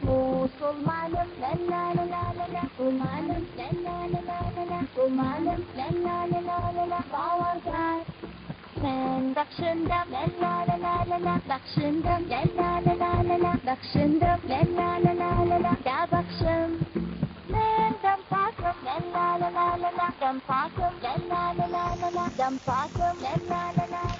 Musulmanım la la la la la la, umanım la la la la la la, umanım la la la la la la, bağırlar. Sen bakışından la la la la la la, bakışından la la la la la la, bakışından la la la la la la, da bakışım. Men dampakım la la la la la la, dampakım la la la la la la, dampakım la la la la la.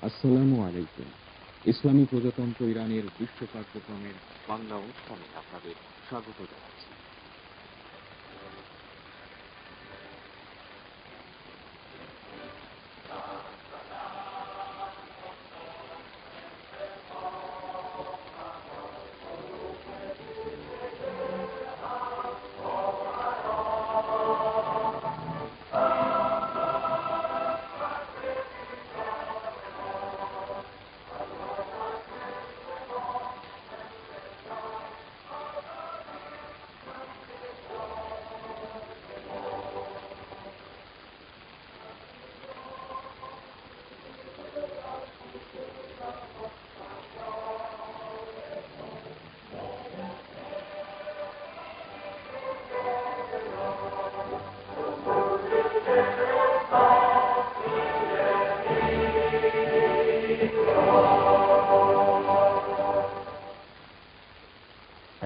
আসসালামু আলাইকুম। ইসলামী প্রজাতন্ত্র ইরানের বিশ্ব কার্যক্রমের বাংলা অনুষ্ঠানে আপনাদের স্বাগত জানাচ্ছি।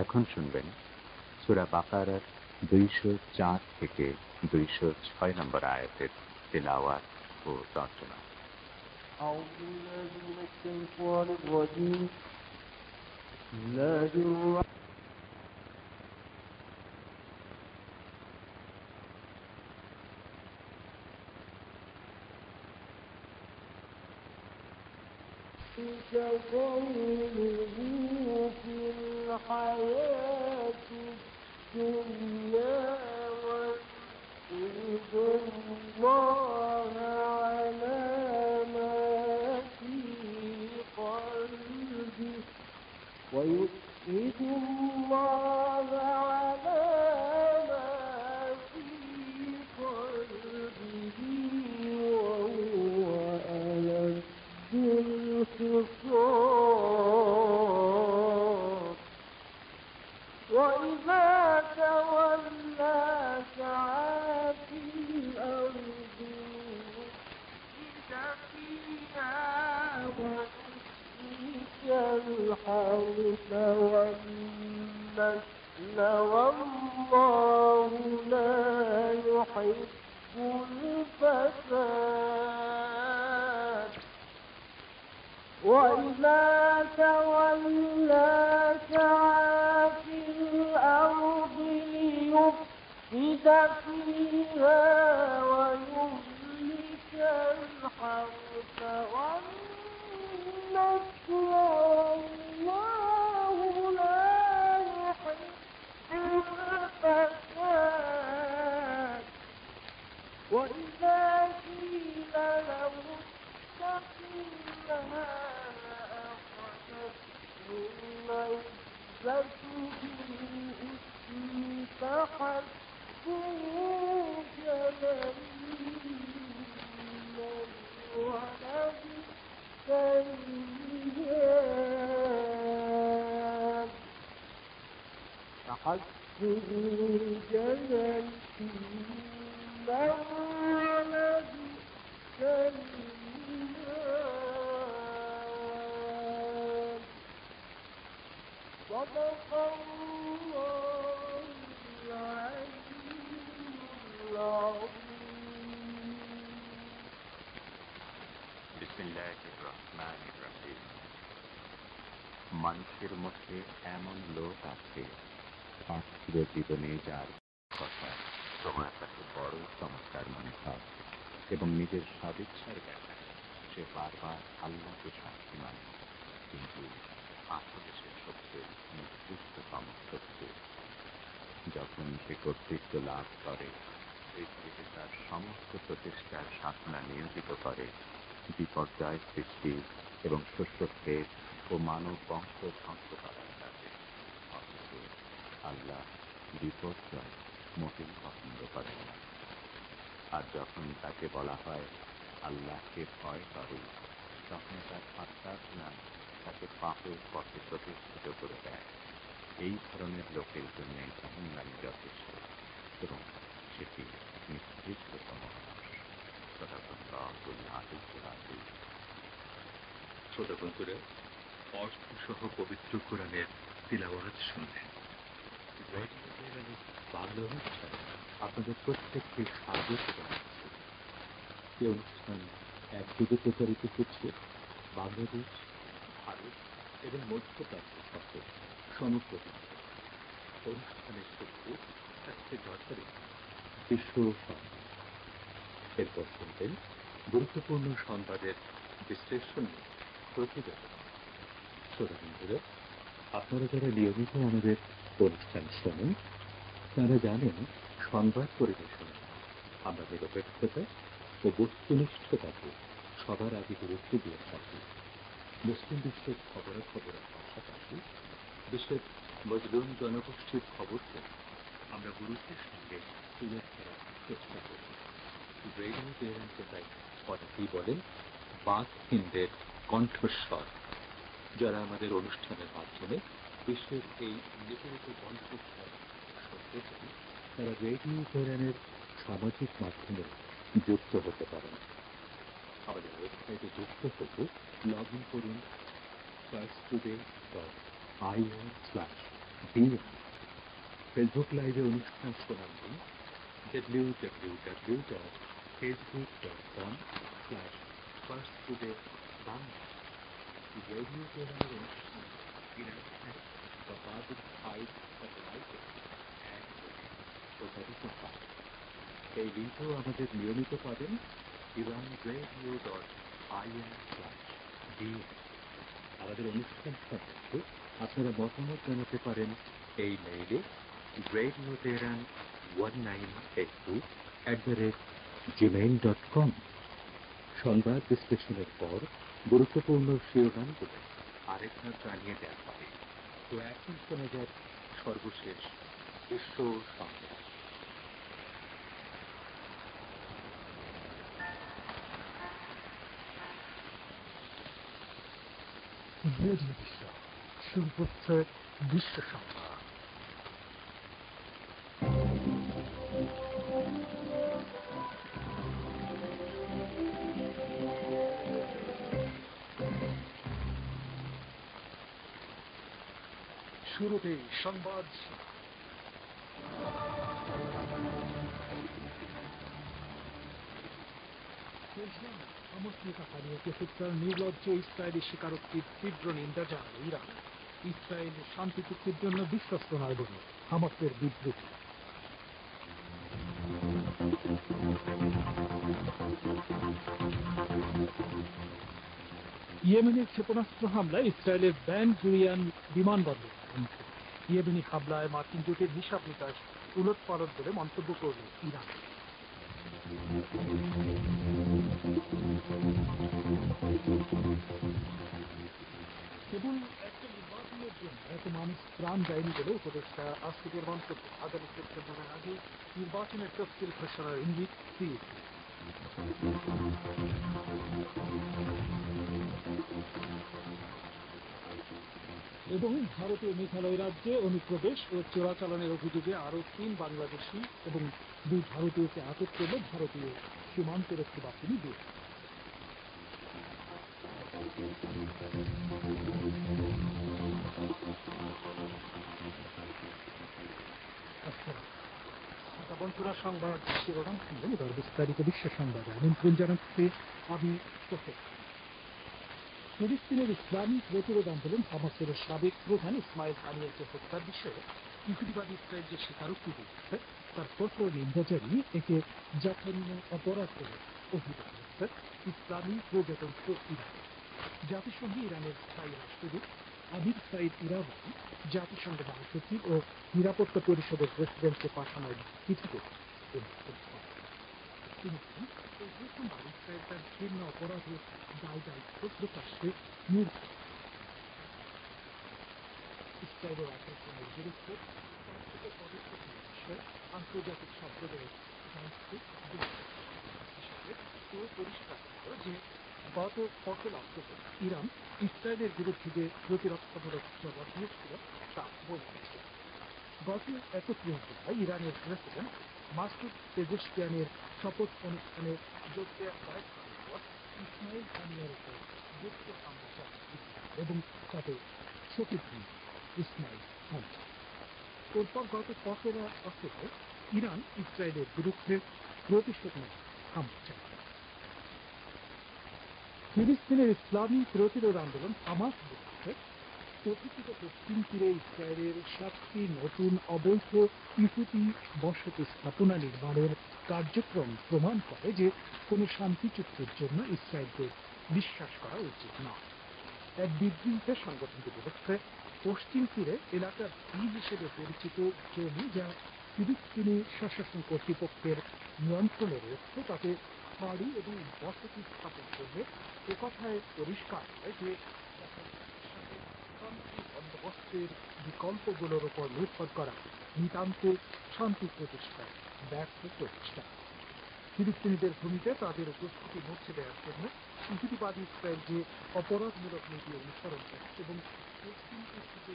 এখন শুনবেন সূরা বাকারার 204 থেকে 206 নম্বর আয়াতের তেলাওয়াত ও তর্জমা। أعوذ بالله من الشيطان الرجيم. بسم الله الرحمن قوله في الحياة الدنيا ويشهد الله على ما في قلبه ويشهد الله على ما في قلبه وهو ألد الخصام وإذا تولى سعى في الأرض يفسد فيها ويهلك الحرث والنسل والله لا يحب الفساد وإذا تولى سعى في الأرض ليفسد فيها ويهلك الحرث والنسل والله لا يحب الفساد وإذا قيل له اتق الله أخذته العزة بالإثم فحسبه جهنم ولبئس المهاد فحسبه جهنم ولبئس المهاد صدق الله العلي العظيم. বিসমিল্লাহির রহমানির রহিম। মানুষের মধ্যে এমন লোক আছে পার্থিব জীবনে যার কথা তোমার কাছে বড় চমৎকার মনে হয় এবং নিজের সদিচ্ছার ব্যাপারে সে বারবার আল্লাহকে সাক্ষী মানে, কিন্তু আসলে সে সত্যের নিকৃষ্টতম সত্য। যখন সে কর্তৃত্ব লাভ করে, পৃথিবীতে তার সমস্ত প্রচেষ্টার সাধনা নিয়োজিত করে বিপর্যয় সৃষ্টি এবং শস্যক্ষেত ও মানব বংশ ধ্বংস করার কাজে। অথচ আল্লাহ বিপর্যয় মোটেই পছন্দ করেন না। আর যখন তাকে বলা হয় আল্লাহকে ভয় করে, তখন তার আত্মাত্মা তাকে পাপের পথে প্রতিষ্ঠিত করে দেয়। এই ধরনের লোকের জন্য জাহান্নাম যথেষ্ট এবং সেটি নিকৃষ্টতম মানুষ। ছোট বন্ধুরা, অর্থসহ পবিত্র কোরআনের তিলাওয়াত শুনলেন। বাংলা অনুষ্ঠানে আপনাদের প্রত্যেককে স্বাগত জানাচ্ছি। এই অনুষ্ঠান একযোগে প্রচারিত হচ্ছে বাংলাদেশ, ভারত এবং মধ্যপ্রাচ্য সহ সমগ্র বিশ্বে। অনুষ্ঠানের শুরুতে থাকছে দরকারি বিশ্ব সংবাদ। এরপর শুনবেন গুরুত্বপূর্ণ সংবাদের বিশ্লেষণ প্রতিবেদন। শ্রোতা বন্ধুরা, আপনারা যারা নিয়মিত আমাদের অনুষ্ঠান শোনেন তারা জানেন সংবাদ পরিবেশনে আমরা নিরপেক্ষতা ও বস্তুনিষ্ঠতাকে সবার আগে গুরুত্ব দিয়ে থাকি। মুসলিম বিশ্বের খবরাখবরের পাশাপাশি বিশ্বের মজলুম জনগোষ্ঠীর খবরকে আমরা গুরুত্বের সঙ্গে তুলে ধরার চেষ্টা করি। রেডিও পেরেন্টকে তাই অনেকেই বলেন বাকহীনদের কণ্ঠস্বর, যারা আমাদের অনুষ্ঠানের মাধ্যমে বিশ্বের এই নিপীড়িত কণ্ঠস্বর শুনতে চান, তারা রেডিও পেরেন্টের সামাজিক মাধ্যমে যুক্ত হতে পারেন। আমাদের ওয়েবসাইটে যুক্ত হতে লগ ইন করুন firsttoday.ir/bn ফেসবুক লাইভে অনুষ্ঠান শোনার লিঙ্ক www.facebook.com/firsttoday-bangla। রেডিও টেরানের অনুষ্ঠান ইরান বা বাদুর ফাইভ স্যাটেলাইটে এক প্রচারিত হয়। এই লিঙ্কও আমাদের নিয়মিত পাবেন iranradio.ir/bn। আমাদের অনুষ্ঠান সম্পর্কে আপনারা মতামত জানাতে পারেন এই মেইলে radio1982@gmail.com। সংবাদ বিশ্লেষণের পর গুরুত্বপূর্ণ শিরোনামগুলো আরেকবার জানিয়ে দেওয়া হবে। তো এখন শোনা যাক সর্বশেষ বিশ্ব সংবাদ। রেডিও বিশ্ব শুরু হচ্ছে বিশ্ব সংবাদ। শুরুতে সংবাদ। হামাস নেতা হানিয়াকে হত্যার নির্লজ্জ ইসরায়েলি স্বীকারোক্তির তীব্র নিন্দা জানাল ইরান। ইসরায়েল শান্তি চুক্তির জন্য বিশ্বস্ত নয় বলে হামাসের বিবৃতি। ইয়েমেনের ক্ষেপণাস্ত্র হামলায় ইসরায়েলের বেন গুরিয়ন বিমানবন্দর ধ্বংস। ইয়েমেনি হামলায় মার্কিন জোটের হিসাব নিকাশ উলটপালট বলে মন্তব্য করল ইরান। কেবল একটা নির্বাচনের জন্য এত মানুষ প্রাণ যায়নি বলে উপদেষ্টা আসিফের মন্তব্য। 11 সেপ্টেম্বরের আগে নির্বাচনের তফসিল ঘোষণার ইঙ্গিত দিয়েছে। এবং ভারতের মেঘালয় রাজ্যে অনুপ্রবেশ ও চোরাচালানের অভিযোগে আরও 3 বাংলাদেশি এবং 2 ভারতীয়কে আটক করল ভারতীয় সীমান্তরক্ষী বাহিনী দিয়ে। বন্ধুরা, সংবাদ শিরোনাম শুনলেন, এবার বিস্তারিত বিশ্ব সংবাদে আমন্ত্রণ জানাচ্ছে আমি সোহেল। ফিলিস্তিনের ইসলামী প্রতিরোধ আন্দোলন হামাসের সাবেক প্রধান ইসমাইল হানিয়াকে হত্যার বিষয়ে ইহুদিবাদী ইসরায়েল যে স্বীকারোক্তি দিয়েছে তার কঠোর নিন্দা জানিয়ে একে জঘন্য অপরাধ বলে অভিহিত করেছে ইসলামী প্রজাতন্ত্র ইরান। জাতিসংঘে ইরানের স্থায়ী রাষ্ট্রদূত আমির সাইদ ইরাওয়ানি জাতিসংঘ মহাসচিব ও নিরাপত্তা পরিষদের প্রেসিডেন্টকে পাঠানো চিঠিতে তিনি প্রথমবার ইসরায়েল তার ঘৃণ্য অপরাধের দায় দায়িত্ব প্রকাশ্যে নির্দেশ। ইসরায়েলের আগ্রাসনের বিরুদ্ধে পদক্ষেপ নেওয়ার বিষয়ে আন্তর্জাতিক সম্প্রদায়ের দায়িত্ব হিসাবে পরিষ্কার ছিল যে গত 1 অক্টোবর ইরান ইসরায়েলের বিরুদ্ধে যে প্রতিরক্ষামূলক জবাব দিয়েছিল তা বলছে। গত 31 জুলাই ইরানের প্রেসিডেন্ট মাসুদ পেজেশকিয়ানের শপথ অনুষ্ঠানে যোগ দেওয়ার কয়েকদিন পর ইসমাইল হানিয়ার উপর যুক্ত হামলা চালায় এবং তাতে শহীদ হন ইসমাইল হানিয়া। এরপর গত 15 অক্টোবর ইরান ইসরায়েলের বিরুদ্ধে প্রতিশোধমূলক হামলা চালায়। ফিলিস্তিনের ইসলামী প্রতিরোধ আন্দোলন হামাস বলেছে কথিত পশ্চিম তীরে ইসরায়েলের 7টি নতুন অবৈধ ইহুদি বসতি স্থাপনা নির্মাণের কার্যক্রম প্রমাণ করে যে কোনো শান্তি চুক্তির জন্য ইসরায়েলকে বিশ্বাস করা উচিত নয়। এক বিবৃতিতে সংগঠনটি বলেছে পশ্চিম তীরে এলাকার বি হিসেবে পরিচিত জমি যা ফিলিস্তিনি স্বশাসন কর্তৃপক্ষের নিয়ন্ত্রণে রয়েছে তাতে বাড়ি এবং বসতি স্থাপন করলে একথায় পরিষ্কার হয় যে বন্দোবস্তের বিকল্পগুলোর উপর নির্ভর করা নিতান্ত শান্তি প্রতিষ্ঠায় ব্যর্থ প্রতিষ্ঠা। ফিলিস্তিনিদের ভূমিতে তাদের উপস্থিতি মুছে দেওয়ার জন্য ইহুদিবাদী ইসরায়েল যে অপরাধমূলক নীতি অনুসরণ করে এবং পশ্চিম থেকে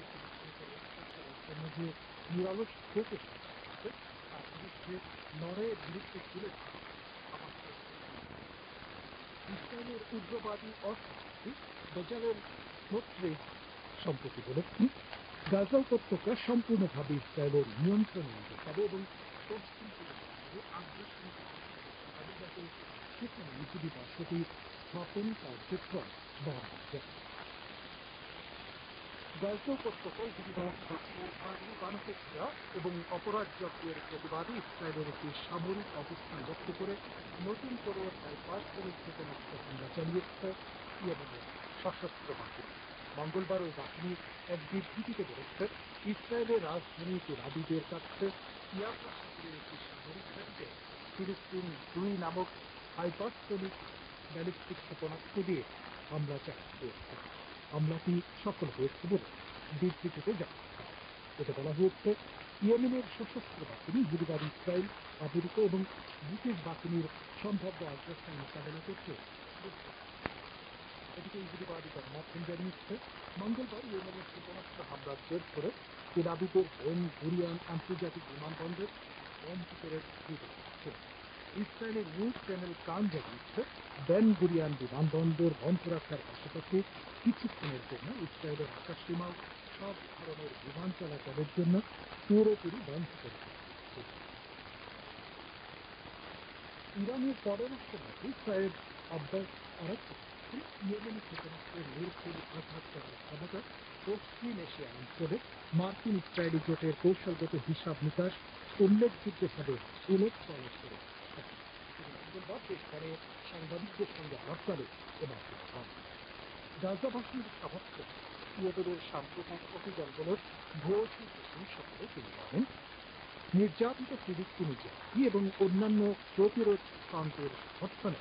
জন্য যে নিরলস প্রচেষ্টা চালাচ্ছে তার বিরুদ্ধে লড়াইয়ের বিরুদ্ধে তুলে ইসরায়েলের উগ্রবাদী অর্থনীতি বেজালেল স্মোট্রিচ সম্প্রতি বলেছেন গাজা উপত্যকা সম্পূর্ণভাবে ইসরায়েলের নিয়ন্ত্রণে আনতে হবে এবং পশ্চিম জেরুজালেমে আগ্রাসন হবে যাতে সেখানে ইহুদি বসতি স্থাপন কার্যক্রম বন্ধ যায়। গাজা উপত্যকায় ইহুদিবাদ গণহত্যা এবং অপরাধযজ্ঞের প্রতিবাদে ইসরায়েলের একটি সামরিক অবস্থান লক্ষ্য করে নতুন করে হাইপারসনিক ক্ষেপণাস্ত্র হামলা চালিয়েছে ইয়েমেনের সশস্ত্র বাহিনী। মঙ্গলবার ওই বাহিনী এক বিবৃতিতে বলেছে, ইসরায়েলের রাজধানী তেল আবিবের কাছে ইয়াফা শহরের একটি সামরিক ঘাঁটিতে ফিলিস্তিন 2 নামক হাইপারসনিক ব্যালিস্টিক ক্ষেপণাস্ত্র দিয়ে হামলা চালানো হয়েছে। হামলাটি সফল হয়েছে বলে বিবৃতিতে জানানো হয়। এতে বলা হয়েছে, ইয়েমেনের সশস্ত্র বাহিনী ইহুদিবাদ ইসরায়েল, আমেরিকা এবং ব্রিটিশ বাহিনীর সম্ভাব্য আগ্রাসন মোকাবেলা করতে প্রস্তুত। এদিকে ইহুদিবাদী গণমাধ্যম জানিয়েছে, মঙ্গলবার ইয়েমেনের ক্ষেপণাস্ত্র হামলার জের ধরে তেল আবিবের বেন গুরিয়ন আন্তর্জাতিক বিমানবন্দর বন্ধ করে দিতে হচ্ছে। ইসরায়েলের নিউজ চ্যানেল কান জানিয়েছে, বেন গুরিয়ন বিমানবন্দর বন্ধ রাখার পাশাপাশি কিছুক্ষণের জন্য ইসরায়েলের আকাশ সীমাও সব ধরনের বিমান চলাচলের জন্য পুরোপুরি বন্ধ করে দেওয়া হয়েছে। ইরানের পররাষ্ট্রমন্ত্রী সৈয়দ আব্বাস আরাকচি ইয়েমেনি ক্ষেপণাস্ত্রের নির্ভুল আঘাত করার ক্ষমতা পশ্চিম এশিয়া অঞ্চলে মার্কিন ইসরায়েলি জোটের কৌশলগত হিসাব নিকাশ উল্লেখযোগ্যভাবে উলট পালট করে। মঙ্গলবার দেশখানে সাংবাদিকদের সঙ্গে আলাপকালে এবার হন। গাজাবাসীর সমর্থন ইয়েমেনের সাম্প্রতিক অভিযানগুলোর ভূয়সী প্রশংসা করে তিনি বলেন, নির্যাতিত ফিলিস্তিনি জাতি এবং অন্যান্য প্রতিরোধ ফ্রন্টের সমর্থনে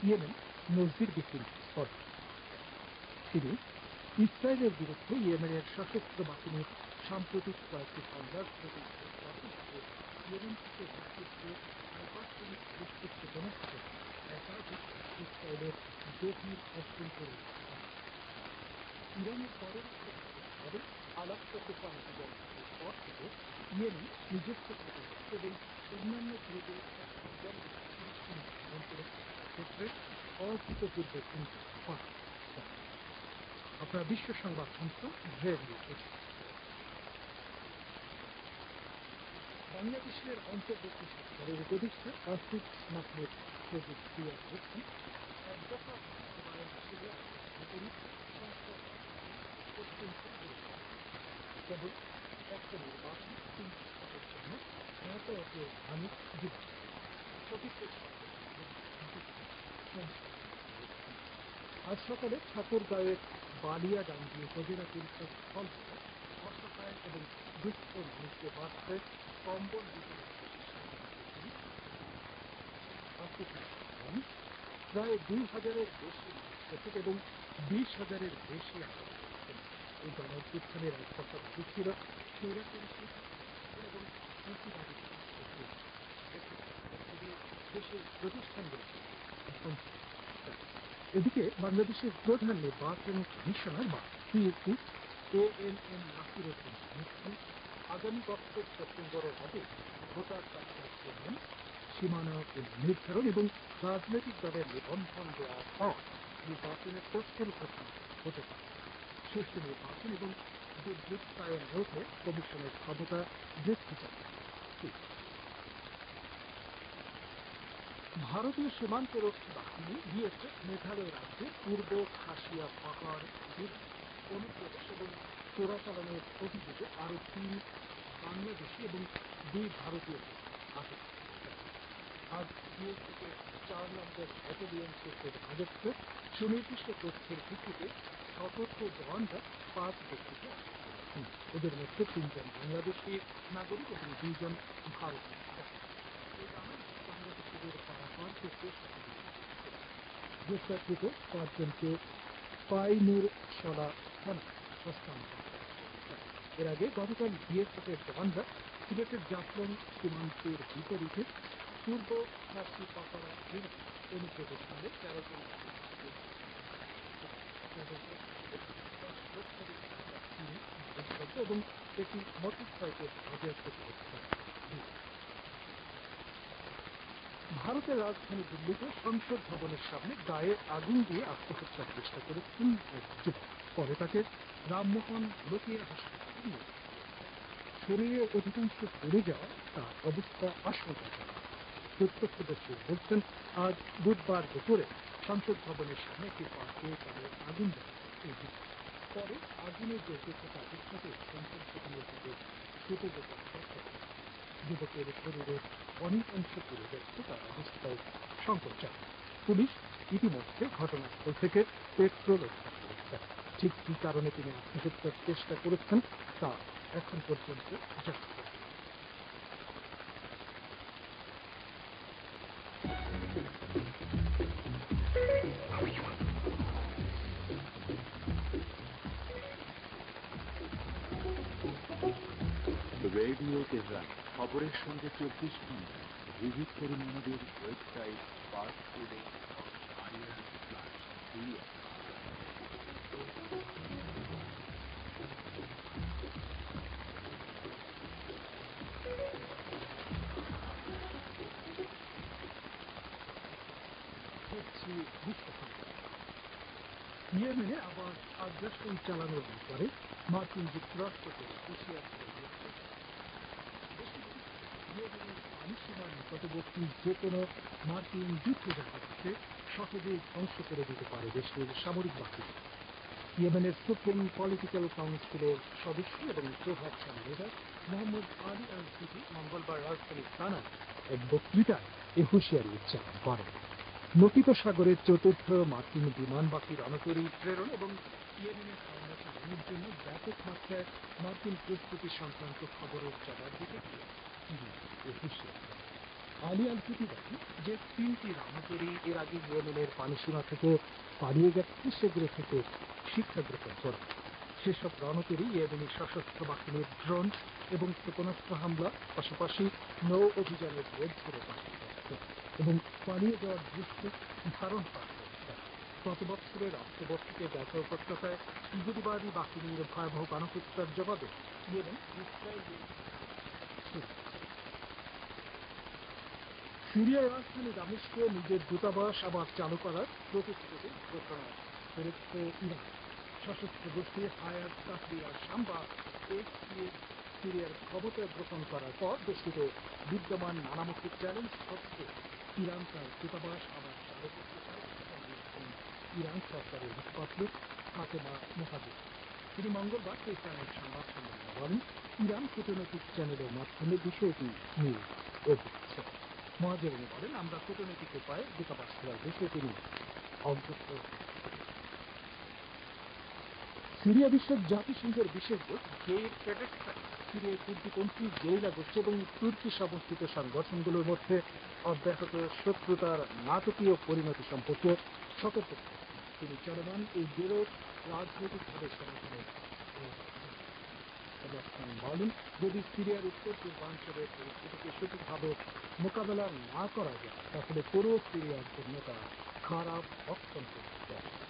ইয়েমেন নজিরবিহীন পদক্ষেপ। তিনি ইসরায়েলের বিরুদ্ধে ইয়েমেনের সশস্ত্র বাহিনীর সাম্প্রতিক কয়েকটি হামলার প্রতি ইয়েমেন থেকে নেতৃত্বে হাইপারসনিক ব্যালিস্টিক ক্ষেপণাস্ত্র একাধিক ইসরায়েলের গভীর অভ্যন্তরীণ ইরানের পররাষ্ট্র আলাস্কাতে অভিযান পর থেকে ইয়েমেন নিজস্ব ক্ষেপণাস্ত্র এবং অন্যান্য ক্ষেত্রে অভূতপূর্ব ভূমিকা পালন করছে। আপনারা বিশ্ব সংবাদ সংস্থা রেডিও। বাংলাদেশের অন্তর্বর্তী সরকারের উপদেষ্টা আসিফ মাহমুদ প্রযুক্তিয়া বলছেন, এক দফা বাস্তবায়ন হিসেবে বিপরীত সংস্কার অত্যন্ত কেবল একটা নির্বাচন 3 সপ্তাহের জন্য যাতায়াতের মানুষ দিবস আজ সকালে ঠাকুরগাঁওয়ের বালিয়াডাঙ্গি উপজেলা পরিষদ স্থল থেকে অসহায় এবং দুঃস্থ মানুষদের মাঝে কম্বল বিতরণ প্রায় 2,000-এর বেশি মানুষ এবং 20,000-এর বেশি আহত হয়েছেন। এই গণঅভ্যুত্থানের এক দফা দাবি ছিল স্বৈরাচারী এবং প্রতিবাদী দেশের প্রতিষ্ঠানগুলো। এদিকে বাংলাদেশের প্রধান নির্বাচন কমিশনার বা সিইসি ANM নাসিরউদ্দিন জানিয়েছেন, আগামী বছর সেপ্টেম্বরের আগে ভোটার তালিকা প্রণয়ন, সীমানা পুনর্নির্ধারণ এবং রাজনৈতিক দলের নিবন্ধন দেওয়ার পর নির্বাচনের তফসিল ঘোষণা হতে পারে। সুষ্ঠু নির্বাচন এবং দুর্বৃত্তায়ন রোধে কমিশনের ক্ষমতা বৃদ্ধি পাবে। ভারতীয় সীমান্তরক্ষী বাহিনী বিএসএফ মেঘালয় রাজ্যের পূর্ব খাসিয়া পাহাড় অনুপ্রবেশ এবং চোরাচালানের অভিযোগে আরো 3 বাংলাদেশি এবং 2 ভারতীয় আটক। আজ বিএসএফের 4 নম্বর ব্যাটালিয়ন সূত্রে জানা যাচ্ছে, সুনির্দিষ্ট তথ্যের ভিত্তিতে সতর্ক জওয়ানরা 5 ব্যক্তিকে আটক করেছেন। এদের মধ্যে 3 জন বাংলাদেশি নাগরিক এবং 2 জন ভারতীয়। গ্রেপ্তারকৃত 5 জনকে পাইনুর সলা থানা হস্তান্তর। এর আগে গতকাল বিএসএফের জওয়ানরা সিলেটের জাফলং সীমান্তের বিপরীতে পূর্ব খাসি পাহাড়া অনুপ্রবেশকালে 13 জন এবং একটি মোটরসাইকেল বাজেয়াপ্ত করেছে। ভারতের রাজধানী দিল্লিতে সংসদ ভবনের সামনে গায়ে আগুন দিয়ে আত্মহত্যার চেষ্টা করেছেন এক যুবক। পরে তাকে রামমোহন লোহিয়া হাসপাতালে নিয়ে যাওয়া হয়। শরীরে অধিকাংশ পুড়ে যাওয়া তার অবস্থা আশঙ্কাজনক। প্রত্যক্ষদর্শী বলছেন, আজ বুধবার দুপুরে সংসদ ভবনের সামনে একটি পার্কে গায়ে আগুন দেয় এই যুবক। পরে আগুনে জ্বলতে থাকা অবস্থাতে সংসদ ভবনের দিকে ছুটে যেতে চেষ্টা করে। যুবকের শরীরের অনেক অংশ পুড়ে যাচ্ছে, তার অবস্থাও সংকটজনক। পুলিশ ইতিমধ্যে ঘটনাস্থল থেকে পেট্রোল উদ্ধার করেছে। ঠিক কী কারণে তিনি আত্মহত্যার চেষ্টা করেছেন তা এখন পর্যন্ত জানা যায়নি। রেডিও তেহরান খবরের সঙ্গে 24 ঘন্টা ভিজিট করুন আমাদের ওয়েবসাইট parstoday.ir/Syria। হচ্ছে বিশ্বসংবাদ। ইয়েমেনে আবার আগ্রাসন চালানোর ব্যাপারে মার্কিন যুক্তরাষ্ট্রকে হুঁশিয়ার করে দিয়েছে। ইয়েমেনের পানিসীমার নিকটবর্তী যে কোনো মার্কিন যুদ্ধ জাহাজকে সহজেই ধ্বংস করে দিতে পারে দেশটির সামরিক বাহিনী। ইয়েমেনের সুপ্রিম পলিটিক্যাল কাউন্সিলের সদস্য এবং প্রভাবশালী নেতা মোহাম্মদ আলী আল সিটি মঙ্গলবার রাজধানী সানায় এক বক্তৃতায় এ হুঁশিয়ারি উচ্চারণ করেন। লোহিত সাগরের চতুর্থ মার্কিন বিমানবাহী রণতরী প্রেরণ এবং ইয়েমেনের হামলা চালানোর জন্য ব্যাপক মাত্রায় মার্কিন প্রস্তুতি সংক্রান্ত খবরের জবাব দিতে গিয়ে তিনি এ হুঁশিয়ারি দেন। আলী আল সিটি বলেন যে 3টি রণতরী এর আগে ইয়েমেনের পানিসীমা থেকে পালিয়ে গেছে সেগুলো থেকে শিক্ষা গ্রহণ করে। সেসব রণতরী ইয়েমেনি সশস্ত্র বাহিনীর ড্রোন এবং ক্ষেপণাস্ত্র হামলা, পাশাপাশি নৌ অভিযানের বোধ করে পাঠিয়ে যাচ্ছে এবং পালিয়ে যাওয়ার দৃশ্য ধারণ করা হয়েছে। গত বছরের অক্টোবর থেকে গাজা উপত্যকায় ইহুদিবাদী বাহিনীর ভয়াবহ গণহত্যার জবাবে ইয়েমেন ইসরায়েলের সিরিয়ার রাজধানী দামেস্কে নিজের দূতাবাস আবার চালু করার প্রতিশ্রুতি ঘোষণা করেছে ইরান। সশস্ত্র গোষ্ঠী হায়াত তাহরির আল-শাম বা এইচটিএস সিরিয়ার ক্ষমতা গ্রহণ করার পর দেশটিতে বিদ্যমান নানামুখী চ্যালেঞ্জ সত্ত্বেও ইরান তার দূতাবাস আবার চালু করতে চায়, জানিয়েছেন ইরান সরকারের মুখপাত্র ফাতেমা মোহাজির। তিনি মঙ্গলবার তেহরানের সংবাদ সম্মেলনে বলেন, ইরান কূটনৈতিক চ্যানেলের মাধ্যমে বিষয়টি নিয়ে এগোচ্ছে। মোহাজিরিন বলেন, আমরা কূটনৈতিক উপায়ে দূতাবাস খোলার বিষয়টি নিয়ে অগ্রসর। সিরিয়া বিষয়ক জাতিসংঘের বিশেষ দূত গেইর পেডেরসন সিরিয়ার কুর্দিপন্থী গেরিলা গোষ্ঠী এবং তুর্কি সমর্থিত সংগঠনগুলোর মধ্যে অব্যাহত শত্রুতার নাটকীয় পরিণতি সম্পর্কে সতর্ক করেছেন। তিনি চলমান এই বিরোধ রাজনৈতিকভাবে সমাধানের বলেন, যদি সিরিয়ার উত্তর পূর্বাঞ্চলের পরিস্থিতিকে সঠিকভাবে মোকাবেলা না করা যায় তাহলে পুরো সিরিয়ার জন্য তা খারাপ, অত্যন্ত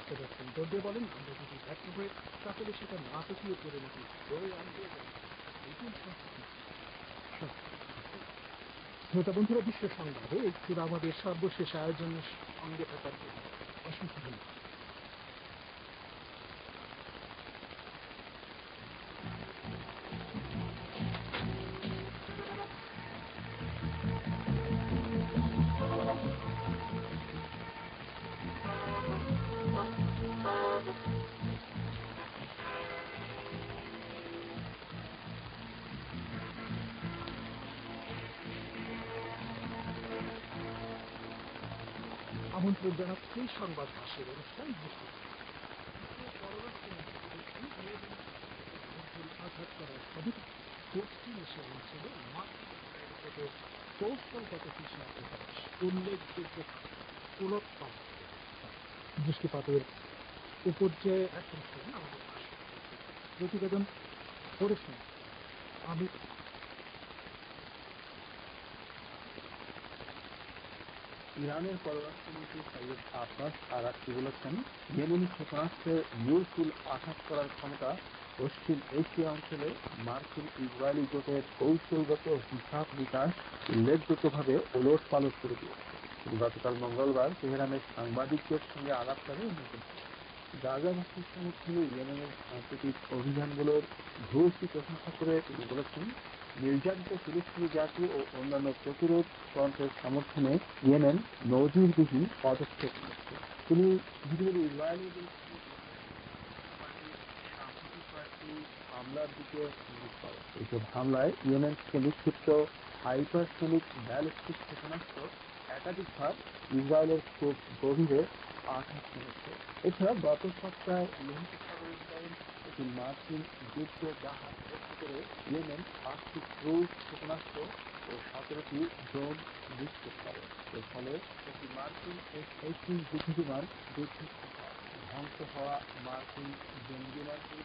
পেডেরসন জোর দিয়ে বলেন, আমরা যদি ব্যর্থ হই তাহলে সেটা নাটকীয় পরিণতি বয়ে আনবে। শ্রোতা বন্ধুরা, বিশ্ব সংবাদে এই ছিল আমাদের সর্বশেষ আয়োজনের সঙ্গে থাকার জন্য অসংখ্য ধন্যবাদ। আমন্ত্রণ জানাচ্ছি সংবাদ ভাষের অনুষ্ঠান আঘাত করার ক্ষমতা পশ্চিম এশিয়া অঞ্চলে কৌশলগত হিসাবে উল্লেখযোগ্য উলটপালট দৃষ্টিপাতের উপর যে এখন আমাদের প্রতিবেদন পড়েছেন আমি। ইরানের পররাষ্ট্রমন্ত্রী সৈয়দ আব্বাস আরাকচি বলেছেন, ইয়েমেনি ক্ষেপণাস্ত্রে ইউরকুল আঘাত করার ক্ষমতা পশ্চিম এশিয়া অঞ্চলে মার্কিন ইসরায়েলি জোটের কৌশলগত হিসাব নিকাশ উল্লেখযোগ্যভাবে ওলটপালট করে দিয়েছে। গতকাল মঙ্গলবার তেহরানের সাংবাদিকদের সঙ্গে আলাপকালে গাজা মুক্তির সমর্থনে ইয়েমেনের সাম্প্রতিক অভিযানগুলোর ভূয়সী প্রশংসা করে তিনি বলেছেন, নির্যাতিত ফিলিস্তিনি জাতি ও অন্যান্য প্রতিরোধ ফ্রন্টের সমর্থনে ইয়েমেন নজিরবিহীন পদক্ষেপ নিচ্ছে। তিনি ভিডিওর ইসরায়েলি হামলার দিকে ইঙ্গিত করেন। এইসব হামলায় ইয়েমেন থেকে নিক্ষিপ্ত হাইপারসনিক ব্যালিস্টিক ক্ষেপণাস্ত্র একাধিকবার ইসরায়েলের খুব গভীরে আঘাত করেছে। এছাড়া গত সপ্তাহে লোহিত সাগরে ইসরায়েল একটি মার্কিন যুদ্ধ জাহাজ লক্ষ্য করে ইয়েমেন 5টি ক্রুজ ক্ষেপণাস্ত্র ও 17টি ড্রোন নিক্ষেপ করে। এর ফলে একটি মার্কিন F-18 যুদ্ধবিমান বিধ্বস্ত হয়। ধ্বংস হওয়া মার্কিন জঙ্গি বিমানগুলো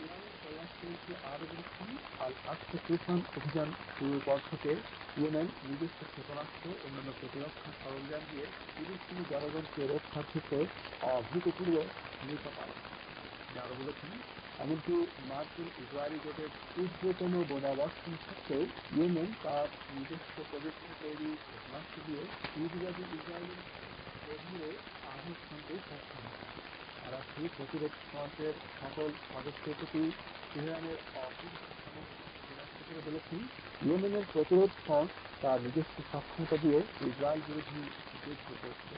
ইরানের পররাষ্ট্রমন্ত্রী আরও বলেছেন, আল-আকসা তুফান অভিযান শুরুর পর থেকে ইয়েমেন নিজস্ব ক্ষেপণাস্ত্র অন্যান্য প্রতিরক্ষা সরঞ্জাম দিয়ে ফিলিস্তিনি জনগণকে রক্ষার ক্ষেত্রে অভূতপূর্ব ভূমিকা পালন করে। আরও বলেছেন, এমনকি মার্কিন ইসরায়েলি জোটের তীব্রতম বোমাবর্ষণ সত্ত্বেও ইয়েমেন তার নিজস্ব প্রযুক্তি তৈরি ক্ষেপণাস্ত্র দিয়ে ইহুদিবাদী ইসরায়েলের গভীরে আঘাত হানতে সক্ষম হয়। তারা প্রতিরোধ ফ্রন্টের সকল সদস্যের প্রতি তেহরানের করে বলেছেন, ইয়েমেনের প্রতিরোধ ফ্রন্ট তার নিজস্ব সক্ষমতা দিয়ে ইসরায়েল বিরোধী যুদ্ধ করছে।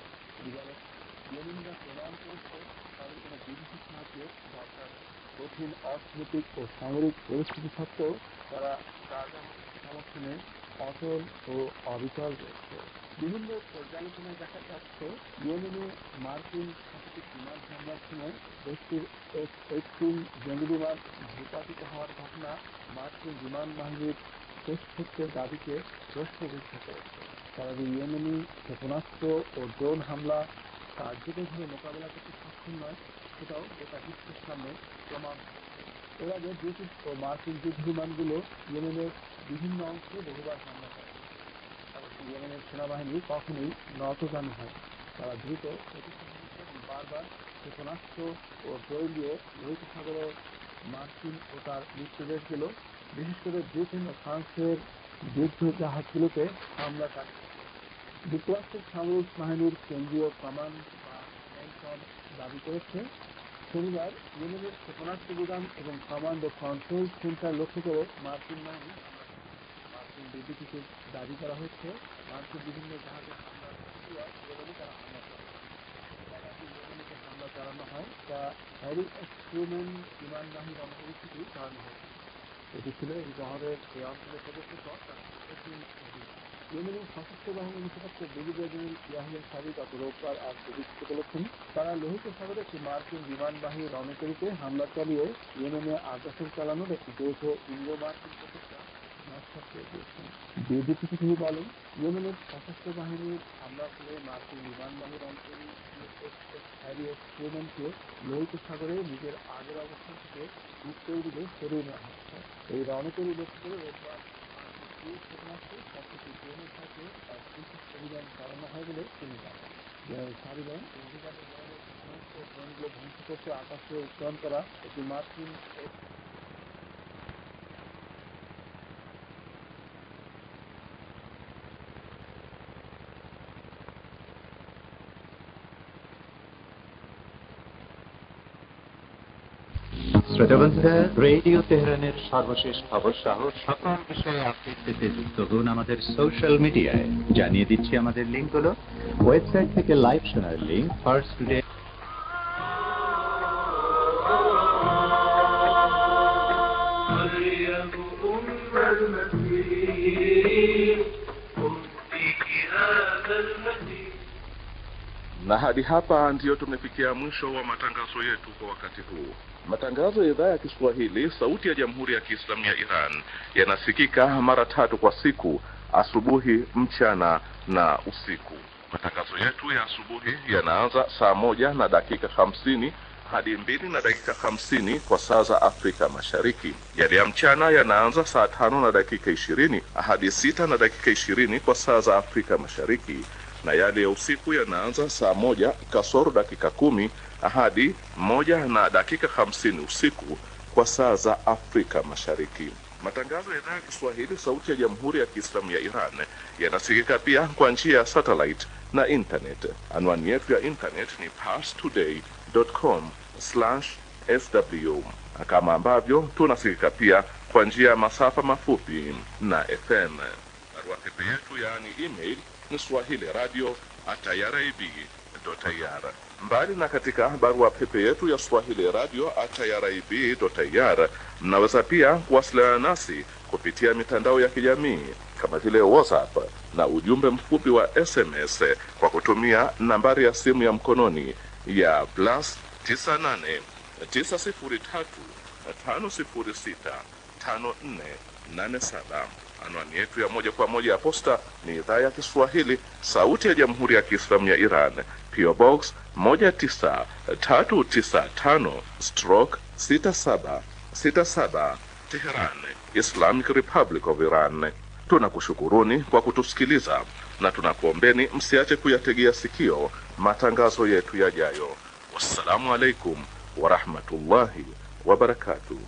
ইয়েমেনরা প্রমাণ করেছে তাদের কোনো বিদেশি সাহায্যের দরকার নেই। কঠিন অর্থনৈতিক ও সামরিক পরিস্থিতি সত্ত্বেও তারা গাজা সমর্থনে অটল ও অবিচল রয়েছে। বিভিন্ন পর্যালোচনায় দেখা যাচ্ছে, ইয়েমেনে মার্কিন সাম্প্রতিক বিমান হামলার সময় দেশটির F-18 জঙ্গি বিমান ভূপাতিত হওয়ার ঘটনা মার্কিন বিমান বাহিনীর শ্রেষ্ঠত্বের দাবিকে প্রশ্নবিদ্ধ করেছে। তারা যে ইয়েমেনি ক্ষেপণাস্ত্র ও ড্রোন হামলা কার্যকরভাবে মোকাবেলা করতে সক্ষম নয়, সেটাও গোটা বিশ্বের সামনে প্রমাণ হয়েছে। এর আগে ব্রিটিশ ও মার্কিন যুদ্ধ বিমানগুলো ইয়েমেনের বিভিন্ন অংশে বহুবার হামলা করে। ইয়েমেনের সেনাবাহিনী কখনোই নতজানু হয়। তারা দ্রুত প্রতিশোধ নিতে এবং বারবার ক্ষেপণাস্ত্র ও ড্রোন দিয়ে লোহিত সাগরে মার্কিন ও তার মিত্র দেশগুলো, বিশেষ করে ব্রিটেন ও ফ্রান্সের যুদ্ধ জাহাজগুলোতে হামলা চালাচ্ছে। যুক্তরাষ্ট্রের সামরিক বাহিনীর কেন্দ্রীয় কমান্ড বা সেন্টকম দাবি করেছে, শনিবার ইয়েমেনের ক্ষেপণাস্ত্র গুদাম এবং কমান্ড ও কন্ট্রোল সেন্টার লক্ষ্য করে মার্কিন বাহিনী হামলা চালায়। মার্কিন বিবৃতিতে দাবি করা হয়েছে, মার্কিন বিভিন্ন জাহাজের হামলার প্রতিক্রিয়ায় ইয়েমেনে তারা হামলা চালায়। ইয়েমেনিতে হামলা চালানো হয় তা হ্যারি এস ট্রুম্যান বিমানবাহী রণপরিস্থিতি চালানো হয়েছে। এটি ছিল এই শহরের এই অঞ্চলে প্রবেশের পর তার প্রথম অভিযান। ইয়েমেনের সশস্ত্র বাহিনীর মুখপাত্র ব্রিগেডিয়ার জেনারেল ইয়াহিয়া সারি গত রোববার এক বিবৃতিতে বলেছেন, তারা লোহিত সাগরে একটি মার্কিন বিমানবাহী রণতরীতে হামলা চালিয়ে ইয়েমেনে আগ্রাসন চালানোর একটি যৌথ ইন্দো মার্কিন প্রচেষ্টা নস্যাৎ করে দিয়েছেন। বিবৃতিতে তিনি বলেন, ইয়েমেনের সশস্ত্র বাহিনীর হামলার ফলে মার্কিন বিমানবাহী রণতরী হ্যারি এস ট্রুম্যানকে লোহিত সাগরে নিজের আগের অবস্থান থেকে উত্তর দিকে সরিয়ে নেওয়া হচ্ছে। এই রণতরী লক্ষ্য করে রোববার অভিযান চালানো হয় বলে তিনি জানান। সারি বলেন, অভিযানের সমস্ত ড্রোনগুলো ধ্বংস করতে আকাশে উত্তোলন করা একটি মার্কিন শ্রোতাবন্ধুরা, রেডিও তেহরানের সর্বশেষ খবর সহ সকল বিষয়ে আপডেট পেতে যুক্ত হন আমাদের সোশ্যাল মিডিয়ায়। জানিয়ে দিচ্ছি আমাদের লিঙ্কগুলো। ওয়েবসাইট থেকে লাইভ শোনার link, first today Na hadi hapa ndiyo tumefikia mwisho wa matangazo yetu kwa wakati huu. Matangazo ya idhaa ya Kiswahili sauti ya Jamhuri ya Kiislamu ya Iran yanasikika mara 3 kwa siku, asubuhi, mchana na usiku. Matangazo yetu ya asubuhi yanaanza saa 1:50 hadi 2:50 kwa saa za Afrika Mashariki. Yale ya mchana yanaanza saa 5:20 hadi 6:20 kwa saa za Afrika Mashariki, na yale ya usiku yanaanza saa 1:10 hadi 1:50 usiku kwa saa za Afrika Mashariki. Matangazo ya idhaa ya Kiswahili sauti ya Jamhuri ya Kiislamu ya Iran yanasikika pia kwa njia ya satellite na internet. Anwani yetu ya internet ni parstoday.com/sw, kama ambavyo tunasikika pia kwa njia ya masafa mafupi na FM. Barua pepe yetu yaani email ni swahiliradio@irib.ir. Mbali na katika barua pepe yetu ya swahiliradio@irib.ir, mnaweza pia kuwasiliana nasi kupitia mitandao ya kijamii kama vile WhatsApp na ujumbe mfupi wa SMS kwa kutumia nambari ya simu ya mkononi ya +98 903 506 5487. Anwani yetu ya moja kwa moja ya posta ni idhaa ya Kiswahili sauti ya Jamhuri ya Kiislamu ya Iran, PO Box 19395/6767 Tehran, Islamic Republic of Iran. Tunakushukuruni kwa kutusikiliza na tunakuombeni msiache kuyategea sikio matangazo yetu yajayo. Wassalamu alaikum wa rahmatullahi wa barakatuh.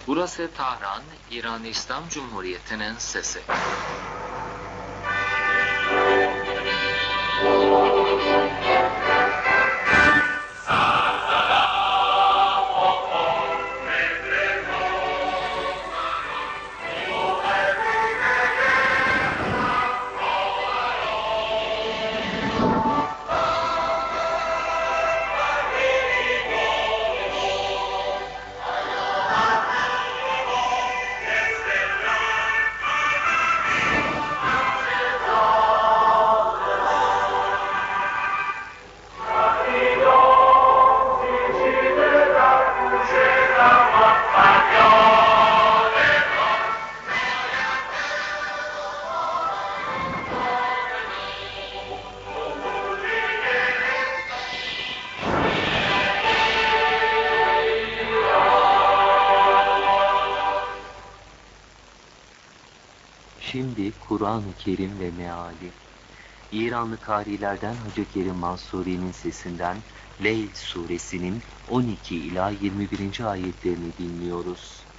Burası Tahran, İran İslam Cumhuriyeti'nin sesi. Şimdi Kur'an-ı Kerim ve meali. İranlı karilerden Hacı Kerim Mansuri'nin sesinden Leyl suresinin 12 ila 21. ayetlerini dinliyoruz.